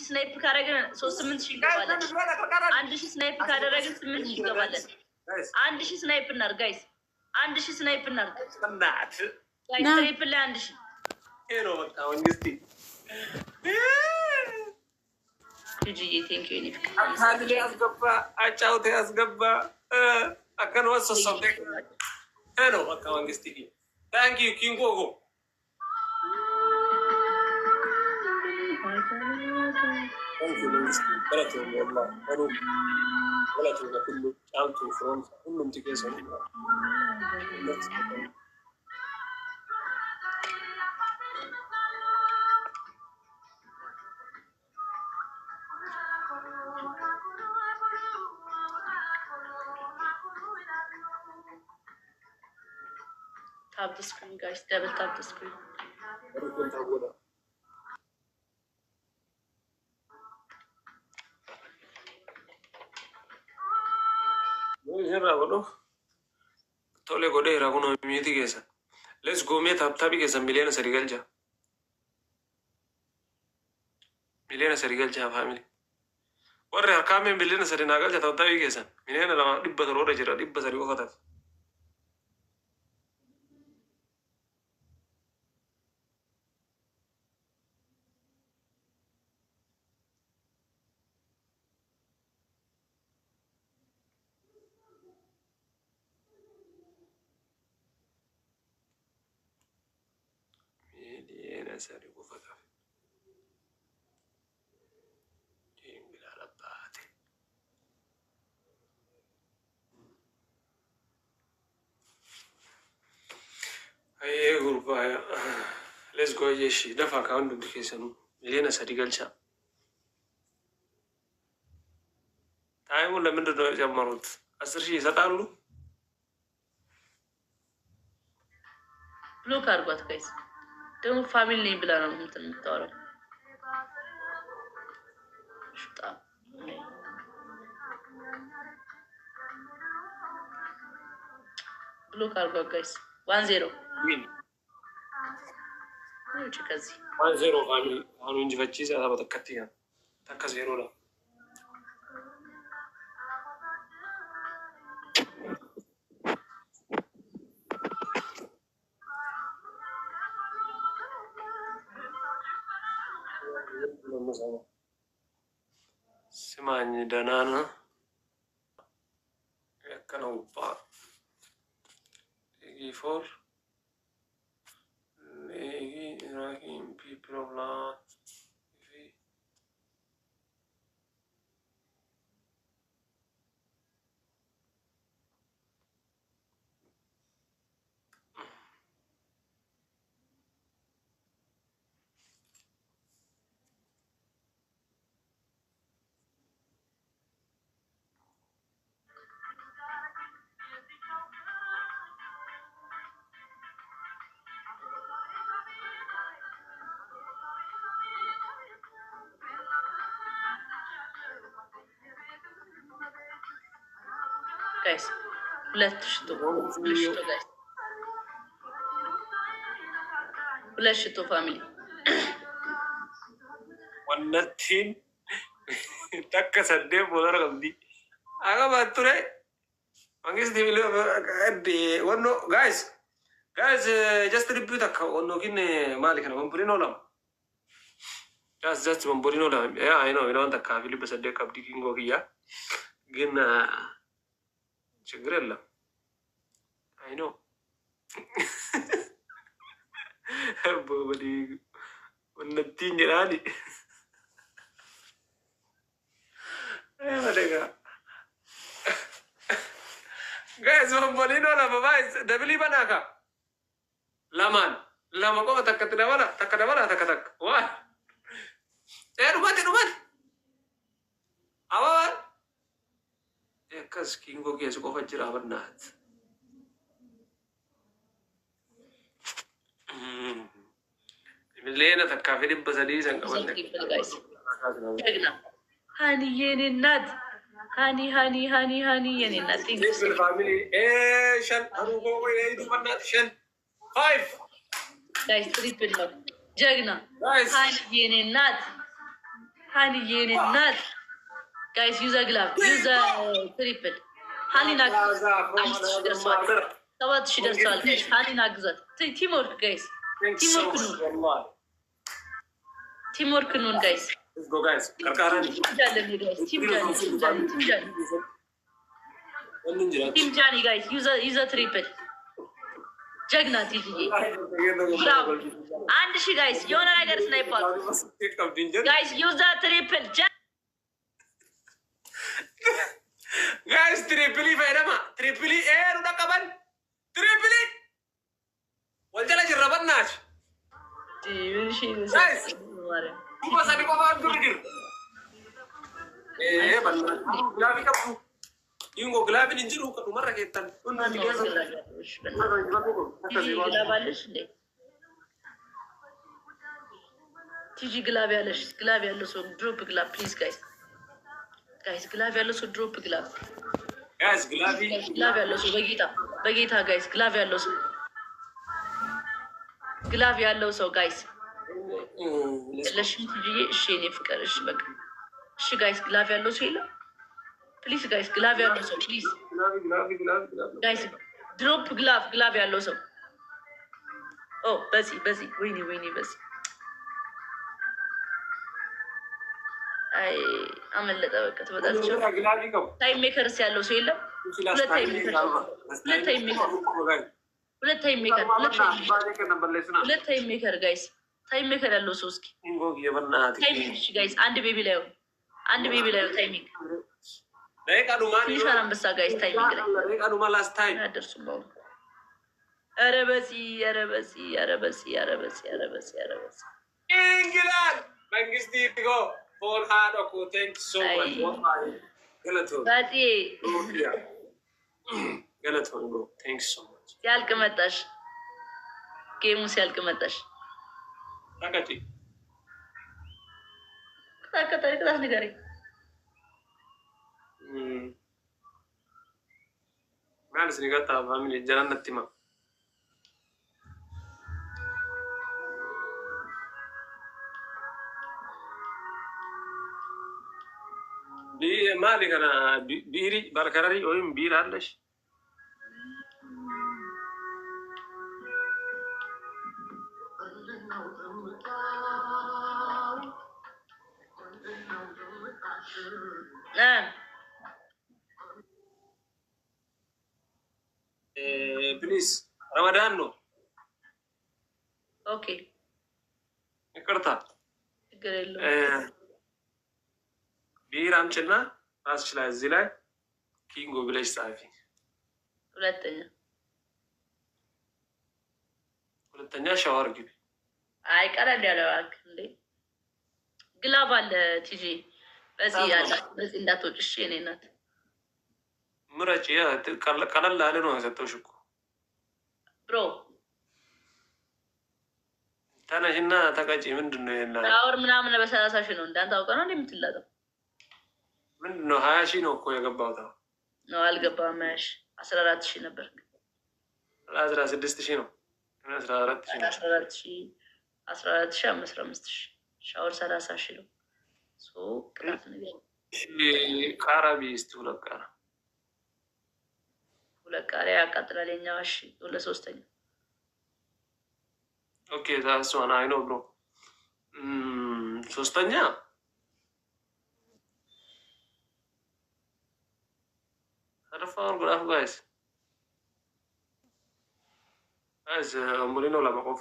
ስናይፕ ካደረግን 3-8 ሺህ እንገባለን። 1000 ስናይፕ ካደረግን 8 ሺህ እንገባለን። 1000 ስናይፕ እናድርግ ጋይስ፣ 1000 ስናይፕ እናድርግ ጋይስ። ትሪፕል ላይ 1000 ሄሎ በቃ መንግስቲ ጂጂ ቴንክ ዩ ኒክ አታድሊ ያስገባ አጫውተ ያስገባ አከን ወሰሰብ ሄሎ በቃ መንግስቲ ታንክ ዩ ኪንጎጎ ሁሉም ትኬሰ tap the screen guys, double tap the screen. Tole gode raguno miti kesa. Let's go me tap tabi kesa miliana serigalja. Miliana serigalja family. Warre arkame miliana serinagalja tap tabi kesa. Miliana lama dibba roda jira dibba seri wakata. Sari gufata jingira labbate aye gurba let's go yeshi dafa ka wanda duke sanu milena sari galcha ታይሙ ለምንድን ነው የጀመሩት? 10,000 ይሰጣሉ። ብሎክ አድርጓት ጋይስ። ደግሞ ፋሚሊ ነኝ ብላ ነው እንትን የምታወራው። ብሎክ አድርጓት ጋይስ። 1-0 ውጭ ከዚህ 1-0 ፋሚሊ አሁን እንጂ ፈቺ ሰዓት በተከትያ ተከ 0 ነው። ስማኝ ደህና ነህ? ያከነውባ ፎር people of land guys. Let's to family. One nothing. Takka Sunday bolar gamdi. Aga bature. Mangis di video di one no guys. Guys just review takka one no kine malik na mampuri no lam. Just mampuri no lam. Yeah I know takka Philip Sunday kabdi kingo kiya. Gin ችግር የለም አይ ኖ ቦበዲ ወነቲኝ ራዲ ወደጋ ጋይስ ቦምቦሊኖ ለባይ ደብሊ በናካ ለማን ለማቆ ተከተደበላ ተከተክ ዋ ሩባት አዋ Kas kingo keessa qofa jira barnaat. Leena takka fedhi basadii san qabanne. Hani yeni nat. Hani yeni nat. Family. Shan. Anu ko itu barnaat shan. 5. Guys, triple lock. Jagna. Hani yeni nat. ሀኒዬ የኔ እናት ጋይስ ዩዘ ግላብ ዩዘ ትሪፕል ሀኒና ደርሰዋል። 7000 ደርሰዋል። ሀኒና ግዛት ቲምወርክ ጋይስ ቲምወርክ ኑን ጋይስ ቲም ጃኒ ጋይስ ዩዘ ትሪፕል ጀግና ቲጂዬ 1000 ጋይስ የሆነ ነገር ስናይፓል ጋይስ ዩዘ ትሪፕል ጋይስ ትሪፕሊ ፈይደማ ትሪፕሊ ኤሩ ደቀበል ትሪፕሊ ወንጀለ ጅረበናች ሰዲ ቆፋን ግርግር ግላቢ ቀቡ ይንጎ ግላቢን እንጅሩ ቀዱ መረጌተን ቲጂ ግላብ ያለሽ ግላብ ያለው ሰው ድሮፕ ግላብ ፕሊዝ ጋይስ ጋይስ ግላብ ያለው ሰው ድሮፕ ግላብ ጋይስ ግላብ ያለው ሰው በጌታ ጋይስ ግላብ ያለው ሰው ጋይስ ለሽም ትጂዬ እሺ እኔ ፍቅር እሺ በቃ እሺ ጋይስ ግላብ ያለው ሰው የለም ፕሊዝ ጋይስ ግላብ ያለው ሰው ፕሊዝ ጋይስ ድሮፕ ግላብ ያለው ሰው ኦ በዚህ ወይኔ በዚህ አይ አመለጠ በቃ ተበጣቸው ታይም ሜከርስ ያለው ሰው የለም ሁለት ታይም ሜከር ጋይስ ታይም ሜከር ያለው ሰው እስኪ ታይም ጋይስ አንድ ቤቢ ላይ ታይም ሜከር አንበሳ ጋይስ ታይም ላይ አደርሱም ነው ኧረ በሲ እንግላል መንግስት ይጎ ፎር ሃዶ ኮ ቴንክ ሶ ማች ገለቶ ነው ቴንክ ሶ ማች ሲያልቅ መጣሽ ጌሙ ሲያልቅ መጣሽ ታቀጪ ክላስ ንገሪ ማለት ንገጣ ፋሚሊ ጀራነትማ ማሊ ከና ቢሪ ባልከራሪ ወይም ቢራ አለሽ ፕሊዝ ረመዳን ነው ኦኬ ይቅርታ ችግር የለውም ቢራ አምጪና ራስሽ ላይ እዚህ ላይ ኪንጎ ብለሽ ጻፊ ሁለተኛ ሻወር ግቢ አይ ቀለል ያለ እባክህ እንዴ ግላብ አለ ቲጂ በዚህ እንዳትወጪ እሺ የእኔ እናት ምረጭ ቀለል ያለ ነው የሰጠሁሽ እኮ ብሮ ተነሽና ተቀጪ ምንድን ነው ሻወር ምናምን በ30 ሺህ ነው እንዳንተ አውቀህ ነው የምትላጠው ምንድን ነው 20 ሺህ ነው እኮ የገባሁት ነው አልገባም 14 ሺህ ነበር 16 ሺህ ነው 14 ሺህ 15 ሺህ ሻወር 30 ሺህ ነው ቅናት ነገር ቃራቢ እስቲ ሁለት ቃሪያ ያቃጥላል የኛው እሺ ለሶስተኛ ኦኬ ዛስዋና አይ ኖ ብሮ ሶስተኛ አረፋውን ጉራፍ ጋይስ ሙሊኖ ለመቆፍ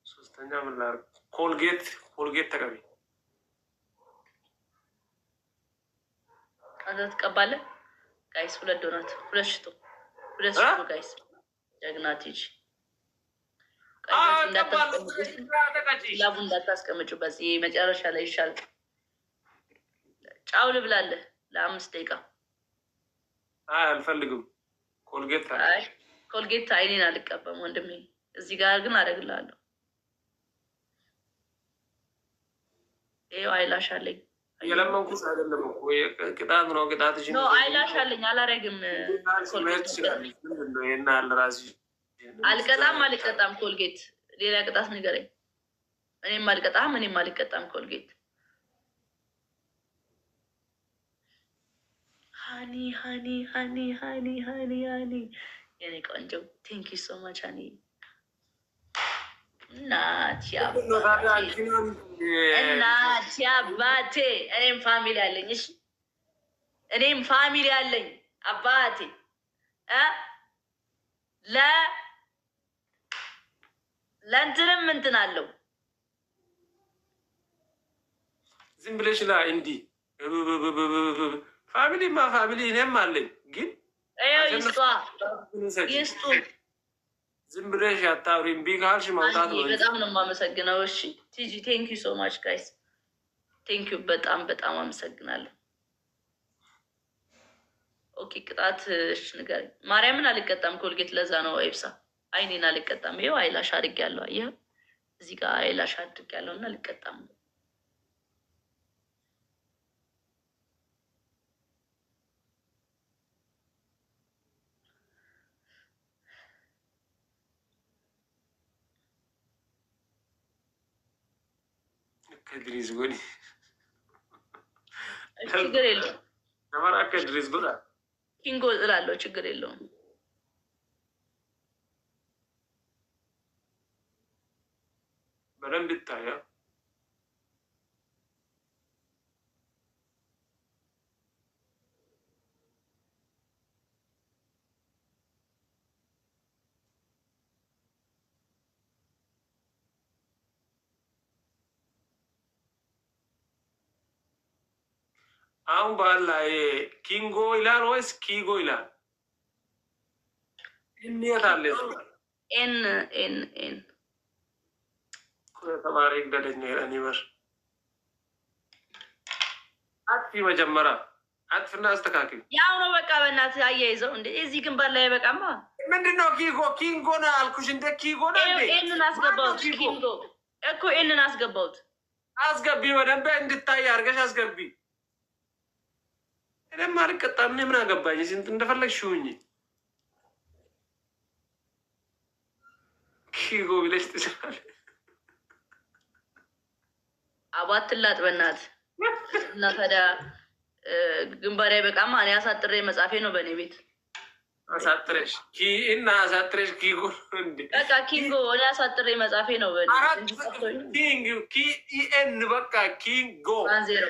ሶስተኛ ምን ላድርግ ኮልጌት ተቀቢ አንተ ትቀባለህ ጋይስ ሁለት ዶናት ሁለት ሽቶ ጋይስ ጀግና ቲጂ ላቡ እንዳታስቀምጪው በዚህ መጨረሻ ላይ ይሻል ጫው ልብላለህ ለ5 ደቂቃ አልፈልግም ኮልጌት አይኔን አልቀባም ወንድሜ እዚህ ጋር ግን አደርግልሃለሁ ይኸው አይላሽ አለኝ የለመንኩት አይደለም እኮ ቅጣት ነው ቅጣትሽ ነው አይላሽ አለኝ አላረግም አልቀጣም ኮልጌት ሌላ ቅጣት ንገረኝ እኔም አልቀጣም ኮልጌት ሃኒ ሃኒ ሃኒ ሃኒ ሃኒ ሃኒ የኔ ቆንጆ ቴንክ ዩ ሶ ማች ሃኒ እናቴ አባቴ እኔም ፋሚሊ አለኝ። እሺ እኔም ፋሚሊ አለኝ አባቴ ለእንትንም እንትን አለው። ዝም ብለሽ ላ እንዲህ ፋሚሊማ ፋሚሊ እኔም አለኝ፣ ግን ይስጡ። ዝም ብለሽ አታውሪ። እምቢ ካልሽ ማውጣት ነው። በጣም ነው የማመሰግነው። እሺ ቲጂ ቴንክ ዩ ሶ ማች ጋይስ ቴንክ ዩ በጣም በጣም አመሰግናለሁ። ኦኬ ቅጣት እሺ ንገረኝ። ማርያምን አልቀጣም ኮልጌት ለዛ ነው ኤብሳ አይኔን አልቀጣም። ይኸው አይላሽ አድርጌያለሁ። አየኸው እዚህ ጋር አይላሽ አድርጌያለሁ እና አልቀጣም። ከድሪስ ጎኒ ችግር የለውም። ነመራ ከድሪስ ጎዳ ኪንጎ እላለሁ። ችግር የለውም። በደንብ ይታያል። አሁን ባላ ኪንጎ ይላል ወይስ ኪጎ ይላል? እንዴት አለ ኤን ኤን ኤን ተማሪ ገደኝ ኒበር አጥፊ መጀመሪያ አጥፍና አስተካክል። ያው ነው በቃ በእናትህ አያይዘው እንደ እዚህ ግንባር ላይ በቃማ ምንድነው ኪጎ ኪንጎ ነው አልኩሽ። እንደ ኪጎ ነው እንዴ? ኤንን አስገባሁት። ኪንጎ እኮ ኤንን አስገባሁት። አስገቢ፣ በደንብ እንድታይ አድርገሽ አስገቢ። እኔም አልቀጣም። እኔ ምን አገባኝ? ስንት እንደፈለግሽ ሁኚ። ኪጎ ብለሽ ትችላለሽ። አባትላት በእናት እና ታዲያ ግንባሬ በቃማ እኔ አሳጥሬ መጻፌ ነው በእኔ ቤት አሳጥረሽ እና አሳጥረሽ ኪጎ እንዴ? በቃ ኪንጎ እኔ አሳጥሬ መጻፌ ነው በእኔ ኪንግ ኪኤን በቃ ኪንጎ ዜሮ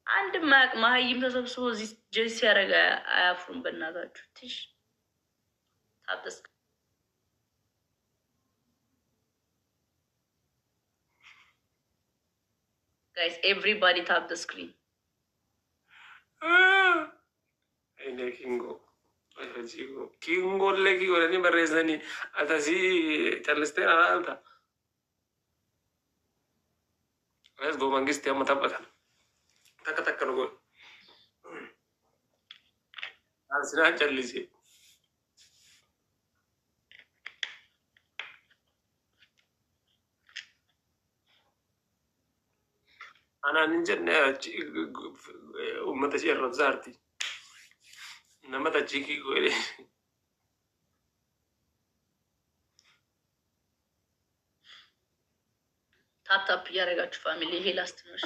አንድ ማቅ መሀይም ተሰብስቦ እዚህ ጀስ ሲያደርግ አያፍሩም። በእናታችሁ ትሽ ታብስ guys everybody tap the screen ene kingo leki gorani barresani atasi chaliste alta let's go mangiste amma tabata takka go asina chalisi أنا نجن أمتى شيء رزارتي نما تجيكي قولي ታፕ እያደረጋችሁ ፋሚሊ ይሄ ላስት ነው።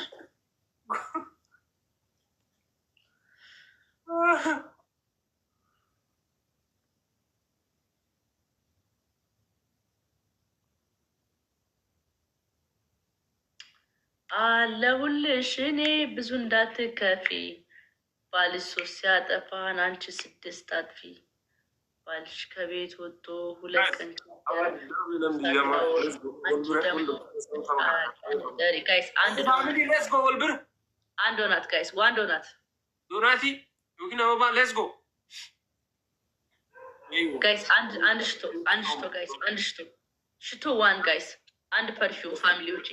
አለሁልሽ እኔ ብዙ እንዳትከፊ ባልሽ 3 ሲያጠፋን አንቺ 6 አጥፊ ባልሽ ከቤት ወጥቶ 2 ቀን ጋይስ አንድ ዶናት ጋይስ ዋን ዶናት ዶናቲ ዩኪናማ ሌትስ ጎ ጋይስ አንድ ሽቶ ጋይስ አንድ ሽቶ ዋን ጋይስ አንድ ፐርፊውም ፋሚሊዎች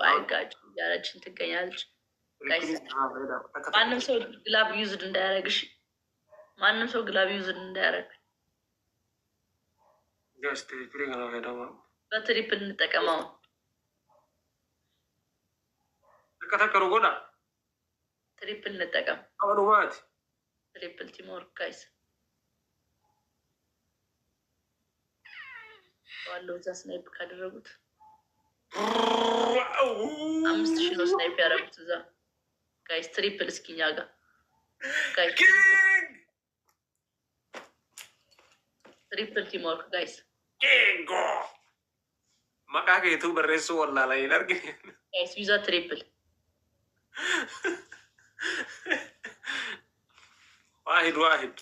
አይጋችሁ እያለችን ትገኛለች። ማንም ሰው ግላብ ዩዝድ እንዳያደረግሽ፣ ማንም ሰው ግላብ ዩዝድ እንዳያደረግ በትሪፕል እንጠቀመው። ተከተከሩ ጎዳ ትሪፕል እንጠቀም። አሁኑማት ትሪፕል ቲምወርክ ጋይስ ዋለው እዛ ስናይፕ ካደረጉት 5,000 ነው ስናይፕ ያደረጉት እዛ ጋይስ። ትሪፕል እስኪኛ ጋር ጋይስ ትሪፕል ቲም ወርክ ጋይስ። maqaa keetuu barreessuu wallaalaa hin argine. Guys, visa triple. واحد واحد